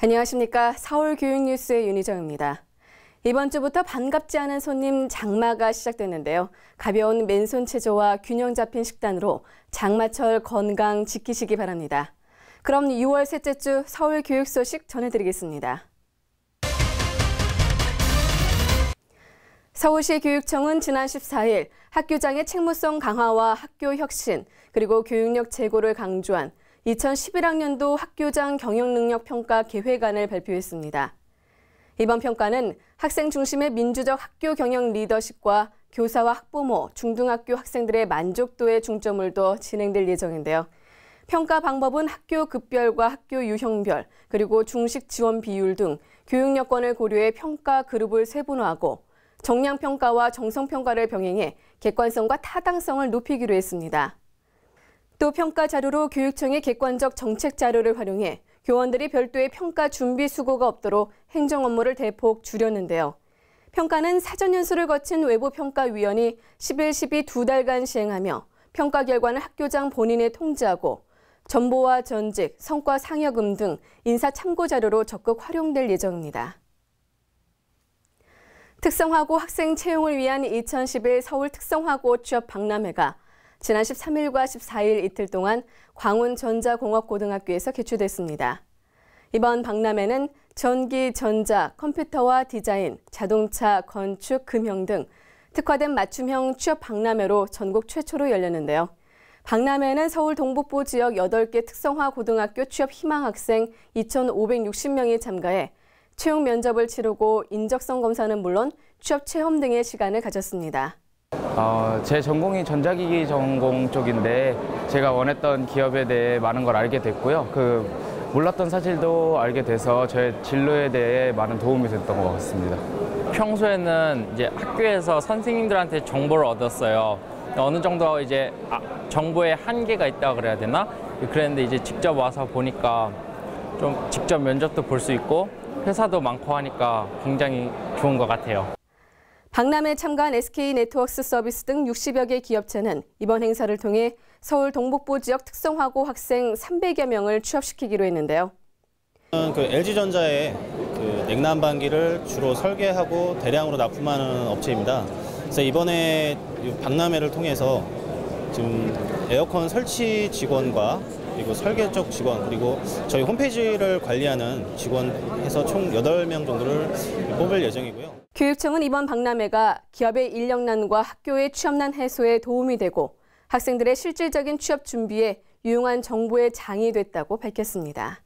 안녕하십니까. 서울교육뉴스의 윤희정입니다. 이번 주부터 반갑지 않은 손님 장마가 시작됐는데요. 가벼운 맨손 체조와 균형 잡힌 식단으로 장마철 건강 지키시기 바랍니다. 그럼 6월 셋째 주 서울교육 소식 전해드리겠습니다. 서울시 교육청은 지난 14일 학교장의 책무성 강화와 학교 혁신, 그리고 교육력 제고를 강조한 2011학년도 학교장 경영능력 평가 계획안을 발표했습니다. 이번 평가는 학생 중심의 민주적 학교 경영 리더십과 교사와 학부모, 중등학교 학생들의 만족도에 중점을 둬 진행될 예정인데요. 평가 방법은 학교 급별과 학교 유형별, 그리고 중식 지원 비율 등 교육 여건을 고려해 평가 그룹을 세분화하고 정량평가와 정성평가를 병행해 객관성과 타당성을 높이기로 했습니다. 또 평가 자료로 교육청의 객관적 정책 자료를 활용해 교원들이 별도의 평가 준비 수고가 없도록 행정 업무를 대폭 줄였는데요. 평가는 사전 연수를 거친 외부평가위원이 10일, 12 두 달간 시행하며 평가 결과는 학교장 본인이 통지하고 전보와 전직, 성과 상여금 등 인사 참고 자료로 적극 활용될 예정입니다. 특성화고 학생 채용을 위한 2011 서울 특성화고 취업 박람회가 지난 13일과 14일 이틀 동안 광운전자공업고등학교에서 개최됐습니다. 이번 박람회는 전기, 전자, 컴퓨터와 디자인, 자동차, 건축, 금형 등 특화된 맞춤형 취업 박람회로 전국 최초로 열렸는데요. 박람회는 서울 동북부 지역 8개 특성화 고등학교 취업 희망 학생 2,560명이 참가해 채용 면접을 치르고 인적성 검사는 물론 취업 체험 등의 시간을 가졌습니다. 제 전공이 전자기기 전공 쪽인데 제가 원했던 기업에 대해 많은 걸 알게 됐고요. 몰랐던 사실도 알게 돼서 저의 진로에 대해 많은 도움이 됐던 것 같습니다. 평소에는 이제 학교에서 선생님들한테 정보를 얻었어요. 어느 정도 이제 정보에 한계가 있다고 그래야 되나? 그랬는데 이제 직접 와서 보니까 좀 직접 면접도 볼 수 있고 회사도 많고 하니까 굉장히 좋은 것 같아요. 박람회에 참가한 SK네트워크스 서비스 등 60여 개 기업체는 이번 행사를 통해 서울 동북부 지역 특성화고 학생 300여 명을 취업시키기로 했는데요. LG전자의 냉난방기를 주로 설계하고 대량으로 납품하는 업체입니다. 그래서 이번에 박람회를 통해서 지금 에어컨 설치 직원과 그리고 설계 쪽 직원, 그리고 저희 홈페이지를 관리하는 직원 해서 총 8명 정도를 뽑을 예정이고요. 교육청은 이번 박람회가 기업의 인력난과 학교의 취업난 해소에 도움이 되고 학생들의 실질적인 취업 준비에 유용한 정보의 장이 됐다고 밝혔습니다.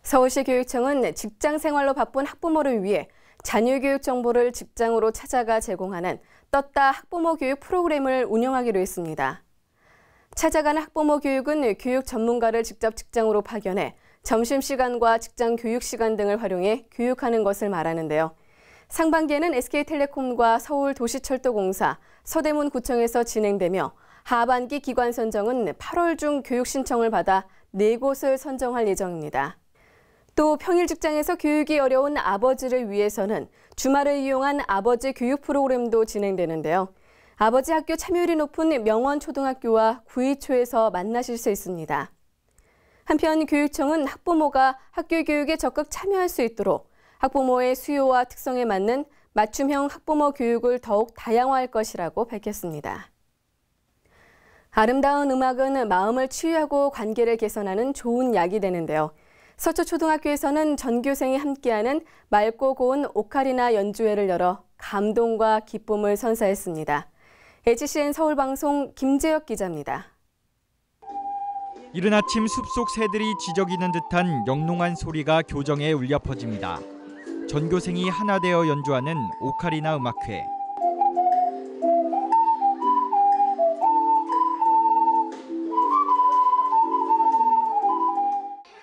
서울시 교육청은 직장 생활로 바쁜 학부모를 위해 자녀 교육 정보를 직장으로 찾아가 제공하는 떴다 학부모 교육 프로그램을 운영하기로 했습니다. 찾아가는 학부모 교육은 교육 전문가를 직접 직장으로 파견해 점심시간과 직장 교육시간 등을 활용해 교육하는 것을 말하는데요. 상반기에는 SK텔레콤과 서울도시철도공사, 서대문구청에서 진행되며 하반기 기관 선정은 8월 중 교육 신청을 받아 4곳을 선정할 예정입니다. 또 평일 직장에서 교육이 어려운 아버지를 위해서는 주말을 이용한 아버지 교육 프로그램도 진행되는데요. 아버지 학교 참여율이 높은 명원초등학교와 구이초에서 만나실 수 있습니다. 한편 교육청은 학부모가 학교 교육에 적극 참여할 수 있도록 학부모의 수요와 특성에 맞는 맞춤형 학부모 교육을 더욱 다양화할 것이라고 밝혔습니다. 아름다운 음악은 마음을 치유하고 관계를 개선하는 좋은 약이 되는데요. 서초초등학교에서는 전교생이 함께하는 맑고 고운 오카리나 연주회를 열어 감동과 기쁨을 선사했습니다. HCN 서울방송 김재혁 기자입니다. 이른 아침 숲속 새들이 지저귀는 듯한 영롱한 소리가 교정에 울려 퍼집니다. 전교생이 하나 되어 연주하는 오카리나 음악회.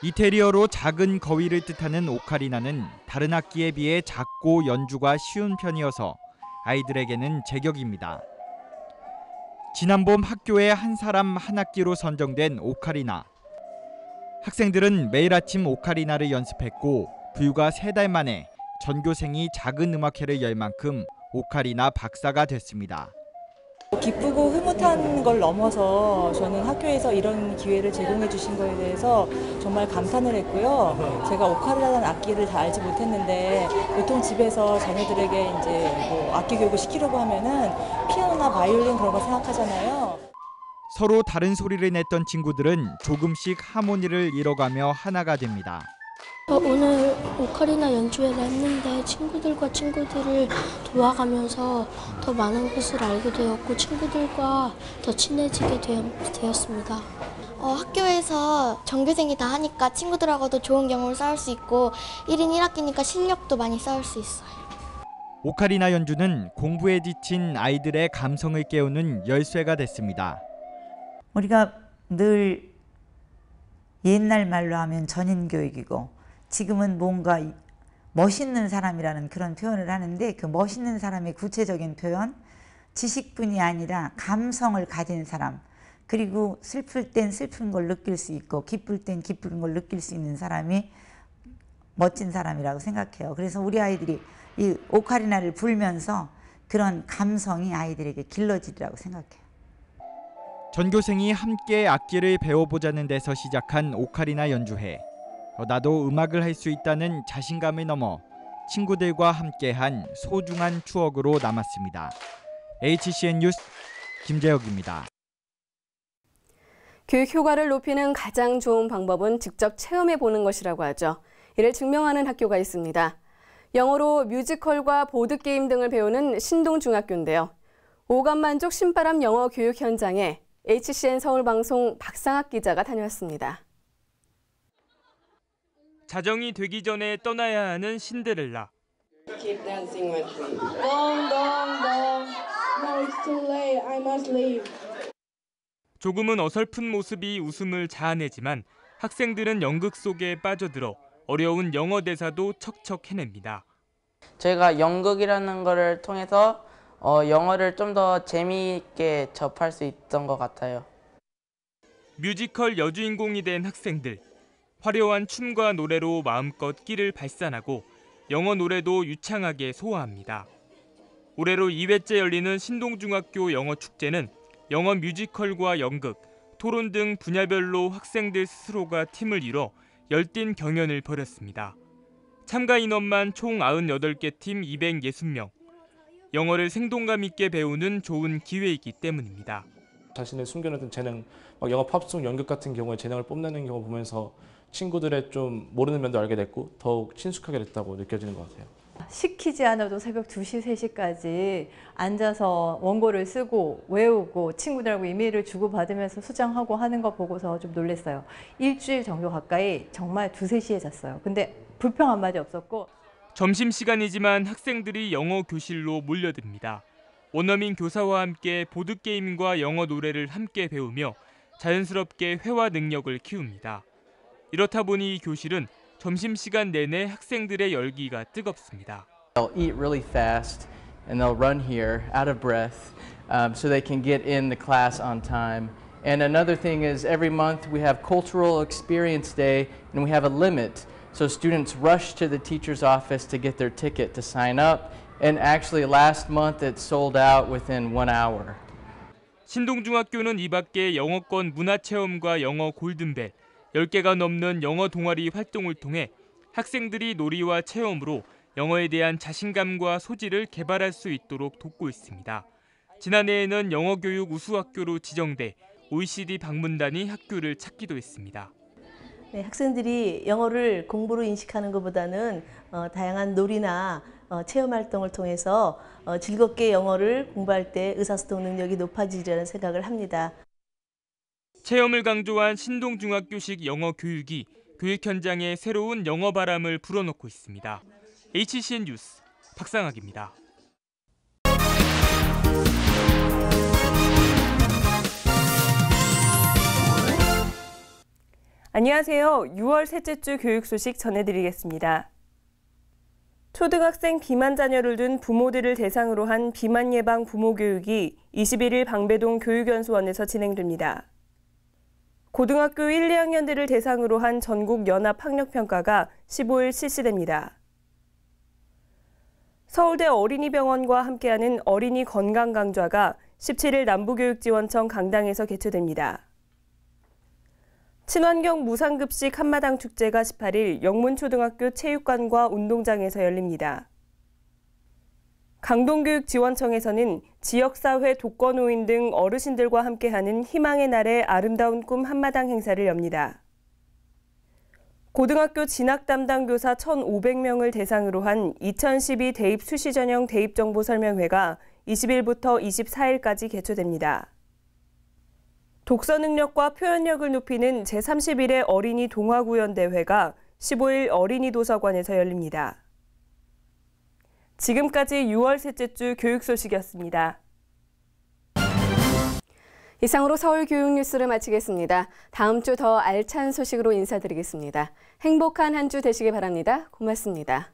이태리어로 작은 거위를 뜻하는 오카리나는 다른 악기에 비해 작고 연주가 쉬운 편이어서 아이들에게는 제격입니다. 지난 봄 학교에 한 사람 한 학기로 선정된 오카리나. 학생들은 매일 아침 오카리나를 연습했고 불과 3달 만에 전교생이 작은 음악회를 열 만큼 오카리나 박사가 됐습니다. 기쁘고 흐뭇한 걸 넘어서 저는 학교에서 이런 기회를 제공해 주신 거에 대해서 정말 감탄을 했고요. 제가 오카리나라는 악기를 다 알지 못했는데 보통 집에서 자녀들에게 이제 뭐 악기 교육을 시키려고 하면은 피아노나 바이올린 그런 거 생각하잖아요. 서로 다른 소리를 냈던 친구들은 조금씩 하모니를 잃어가며 하나가 됩니다. 오늘 오카리나 연주회를 했는데 친구들을 도와가면서 더 많은 것을 알게 되었고 친구들과 더 친해지게 되었습니다. 학교에서 전교생이 다 하니까 친구들하고도 좋은 경험을 쌓을 수 있고 1인 1학기니까 실력도 많이 쌓을 수 있어요. 오카리나 연주는 공부에 지친 아이들의 감성을 깨우는 열쇠가 됐습니다. 우리가 늘 옛날 말로 하면 전인교육이고 지금은 뭔가 멋있는 사람이라는 그런 표현을 하는데 그 멋있는 사람의 구체적인 표현, 지식뿐이 아니라 감성을 가진 사람, 그리고 슬플 땐 슬픈 걸 느낄 수 있고 기쁠 땐 기쁜 걸 느낄 수 있는 사람이 멋진 사람이라고 생각해요. 그래서 우리 아이들이 이 오카리나를 불면서 그런 감성이 아이들에게 길러지리라고 생각해요. 전교생이 함께 악기를 배워보자는 데서 시작한 오카리나 연주회. 나도 음악을 할 수 있다는 자신감을 넘어 친구들과 함께한 소중한 추억으로 남았습니다. HCN 뉴스 김재혁입니다. 교육 효과를 높이는 가장 좋은 방법은 직접 체험해보는 것이라고 하죠. 이를 증명하는 학교가 있습니다. 영어로 뮤지컬과 보드게임 등을 배우는 신동중학교인데요. 오감만족 신바람 영어 교육 현장에 HCN 서울방송 박상학 기자가 다녀왔습니다. 자정이 되기 전에 떠나야 하는 신데렐라. Keep dancing with me. Dong, dong, dong. No, it's too late. I must leave. 조금은 어설픈 모습이 웃음을 자아내지만 학생들은 연극 속에 빠져들어 어려운 영어 대사도 척척 해냅니다. 저희가 연극이라는 거를 통해서 영어를 좀 더 재미있게 접할 수 있던 것 같아요. 뮤지컬 여주인공이 된 학생들. 화려한 춤과 노래로 마음껏 끼를 발산하고 영어 노래도 유창하게 소화합니다. 올해로 2회째 열리는 신동중학교 영어축제는 영어 뮤지컬과 연극, 토론 등 분야별로 학생들 스스로가 팀을 이뤄 열띤 경연을 벌였습니다. 참가 인원만 총 98개 팀 260명. 영어를 생동감 있게 배우는 좋은 기회이기 때문입니다. 자신의 숨겨놓은 재능, 영어 팝송 연극 같은 경우에 재능을 뽐내는 경우 보면서 친구들의 좀 모르는 면도 알게 됐고 더욱 친숙하게 됐다고 느껴지는 것 같아요. 시키지 않아도 새벽 2시, 3시까지 앉아서 원고를 쓰고 외우고 친구들하고 이메일을 주고받으면서 수정하고 하는 거 보고서 좀 놀랐어요. 일주일 정도 가까이 정말 2, 3시에 잤어요. 근데 불평 한마디 없었고. 점심시간이지만 학생들이 영어 교실로 몰려듭니다. 원어민 교사와 함께 보드게임과 영어 노래를 함께 배우며 자연스럽게 회화 능력을 키웁니다. 이렇다 보니 이 교실은 점심시간 내내 학생들의 열기가 뜨겁습니다. They'll eat really fast and they'll run here out of breath so they can get in the class on time. And another thing is every month we have cultural experience day and we have a limit. So students rush to the teacher's office to get their ticket to sign up. And actually last month it sold out within 1 hour. 신동중학교는 이 밖에 영어권 문화체험과 영어 골든벨, 10개가 넘는 영어 동아리 활동을 통해 학생들이 놀이와 체험으로 영어에 대한 자신감과 소질을 개발할 수 있도록 돕고 있습니다. 지난해에는 영어교육 우수학교로 지정돼 OECD 방문단이 학교를 찾기도 했습니다. 네, 학생들이 영어를 공부로 인식하는 것보다는 다양한 놀이나 체험활동을 통해서 즐겁게 영어를 공부할 때 의사소통 능력이 높아지리라는 생각을 합니다. 체험을 강조한 신동중학교식 영어 교육이 교육 현장에 새로운 영어 바람을 불어넣고 있습니다. HCN 뉴스 박상학입니다. 안녕하세요. 6월 셋째 주 교육 소식 전해드리겠습니다. 초등학생 비만 자녀를 둔 부모들을 대상으로 한 비만 예방 부모 교육이 21일 방배동 교육연수원에서 진행됩니다. 고등학교 1, 2학년들을 대상으로 한 전국 연합 학력평가가 15일 실시됩니다. 서울대 어린이병원과 함께하는 어린이 건강 강좌가 17일 남부교육지원청 강당에서 개최됩니다. 친환경 무상급식 한마당 축제가 18일 영문초등학교 체육관과 운동장에서 열립니다. 강동교육지원청에서는 지역사회, 독거노인 등 어르신들과 함께하는 희망의 날의 아름다운 꿈 한마당 행사를 엽니다. 고등학교 진학 담당 교사 1,500명을 대상으로 한 2012 대입 수시 전형 대입 정보 설명회가 20일부터 24일까지 개최됩니다. 독서 능력과 표현력을 높이는 제31회 어린이 동화구연 대회가 15일 어린이 도서관에서 열립니다. 지금까지 6월 셋째 주 교육 소식이었습니다. 이상으로 서울 교육 뉴스를 마치겠습니다. 다음 주 더 알찬 소식으로 인사드리겠습니다. 행복한 한 주 되시기 바랍니다. 고맙습니다.